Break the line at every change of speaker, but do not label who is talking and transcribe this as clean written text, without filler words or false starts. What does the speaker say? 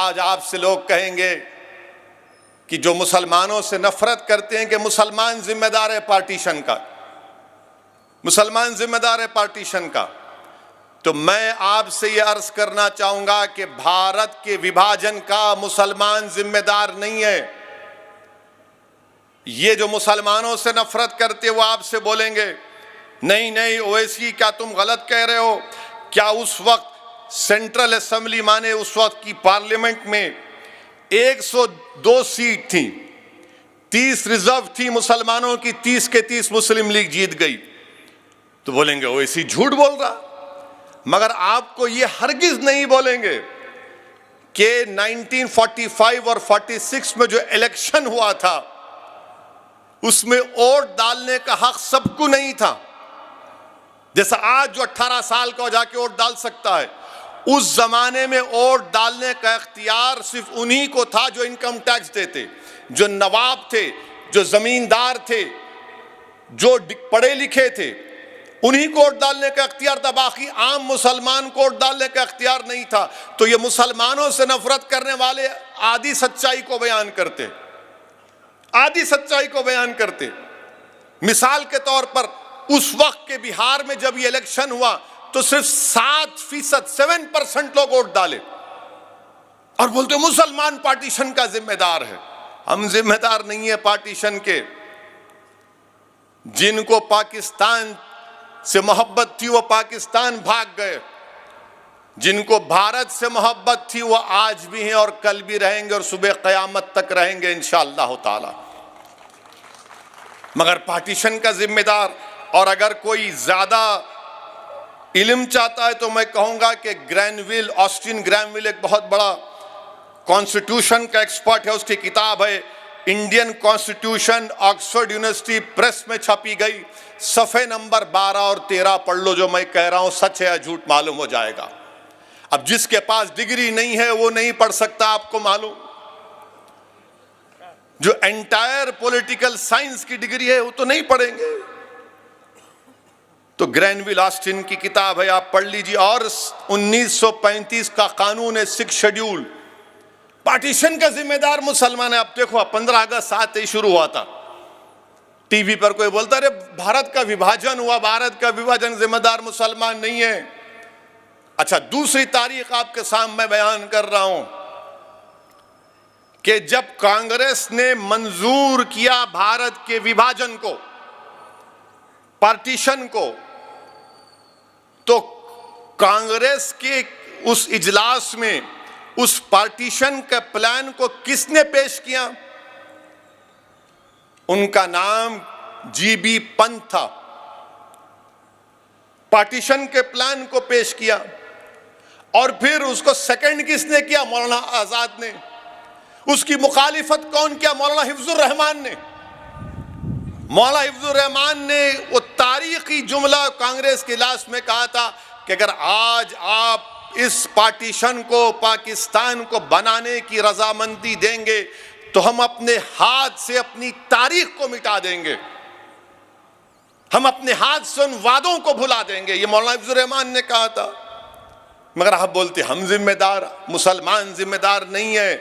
آج آپ سے لوگ کہیں گے کہ جو مسلمانوں سے نفرت کرتے ہیں کہ مسلمان ذمہ دار ہے پارٹیشن کا، مسلمان ذمہ دار ہے پارٹیشن کا، تو میں آپ سے یہ عرض کرنا چاہوں گا کہ بھارت کے وبھاجن کا مسلمان ذمہ دار نہیں ہے۔ یہ جو مسلمانوں سے نفرت کرتے وہ آپ سے بولیں گے نہیں نہیں اویسی کیا تم غلط کہہ رہے ہو، کیا اس وقت سینٹرل اسمبلی مانے اس وقت کی پارلیمنٹ میں 102 سیٹ تھیں، 30 ریزرو تھی مسلمانوں کی، 30 کے 30 مسلم لیگ جیت گئی، تو بولیں گے اویسی جھوٹ بول رہا۔ مگر آپ کو یہ ہرگز نہیں بولیں گے کہ 1945 اور 46 میں جو الیکشن ہوا تھا اس میں ووٹ ڈالنے کا حق سب کو نہیں تھا، جیسا آج جو 18 سال کا ہو جا کے ووٹ ڈال سکتا ہے، اس زمانے میں ووٹ ڈالنے کا اختیار صرف انہی کو تھا جو انکم ٹیکس دیتے، جو نواب تھے، جو زمیندار تھے، جو پڑھے لکھے تھے، انہی کو ووٹ ڈالنے کا اختیار تھا، باقی عام مسلمان کو ووٹ ڈالنے کا اختیار نہیں تھا۔ تو یہ مسلمانوں سے نفرت کرنے والے آدھی سچائی کو بیان کرتے، آدھی سچائی کو بیان کرتے۔ مثال کے طور پر اس وقت کے بہار میں جب یہ الیکشن ہوا تو صرف 7% لوگ ووٹ ڈالے اور بولتے مسلمان پارٹیشن کا ذمہ دار ہے۔ ہم ذمہ دار نہیں ہیں پارٹیشن کے۔ جن کو پاکستان سے محبت تھی وہ پاکستان بھاگ گئے، جن کو بھارت سے محبت تھی وہ آج بھی ہیں اور کل بھی رہیں گے اور صبح قیامت تک رہیں گے انشاءاللہ تعالی۔ مگر پارٹیشن کا ذمہ دار، اور اگر کوئی زیادہ علم چاہتا ہے تو میں کہوں گا کہ گرینویل، آسٹن گرینویل ایک بہت بڑا کانسٹیٹیوشن کا ایکسپرٹ ہے، اس کی کتاب ہے Indian constitution, Oxford university press میں چھپی گئی، صفحے نمبر 12 اور 13 پڑھ لو، جو میں کہہ رہا ہوں سچ ہے یا جھوٹ معلوم ہو جائے گا۔ اب جس کے پاس ڈگری نہیں ہے وہ نہیں پڑھ سکتا، آپ کو معلوم۔ جو انٹائر پولیٹیکل سائنس کی ڈگری ہے وہ تو نہیں پڑھیں گے۔ تو گرینویل آسٹن کی کتاب ہے، آپ پڑھ لیجیے۔ اور 1935 کا قانون ہے، 6 شیڈیول، پارٹیشن کا ذمہ دار مسلمان ہے۔ اب دیکھو 15 اگست 7 ہی شروع ہوا تھا، ٹی وی پر کوئی بولتا ہے بھارت کا وبھاجن ہوا، بھارت کا وبھاجن ذمہ دار مسلمان نہیں ہے۔ اچھا، دوسری تاریخ آپ کے سامنے بیان کر رہا ہوں کہ جب کانگریس نے منظور کیا بھارت کے وبھاجن کو، پارٹیشن کو، تو کانگریس کے اس اجلاس میں اس پارٹیشن کے پلان کو کس نے پیش کیا؟ ان کا نام جی بی پنت تھا۔ پارٹیشن کے پلان کو پیش کیا، اور پھر اس کو سیکنڈ کس نے کیا؟ مولانا آزاد نے۔ اس کی مخالفت کون کیا؟ مولانا حفظ الرحمان نے۔ مولانا حفظ الرحمان نے وہ تاریخی جملہ کانگریس کے اجلاس میں کہا تھا کہ اگر آج آپ اس پارٹیشن کو، پاکستان کو بنانے کی رضامندی دیں گے تو ہم اپنے ہاتھ سے اپنی تاریخ کو مٹا دیں گے، ہم اپنے ہاتھ سے ان وعدوں کو بھلا دیں گے، یہ مولانا حفظ الرحمان نے کہا تھا۔ مگر آپ بولتے ہم ذمہ دار، مسلمان ذمہ دار نہیں ہے۔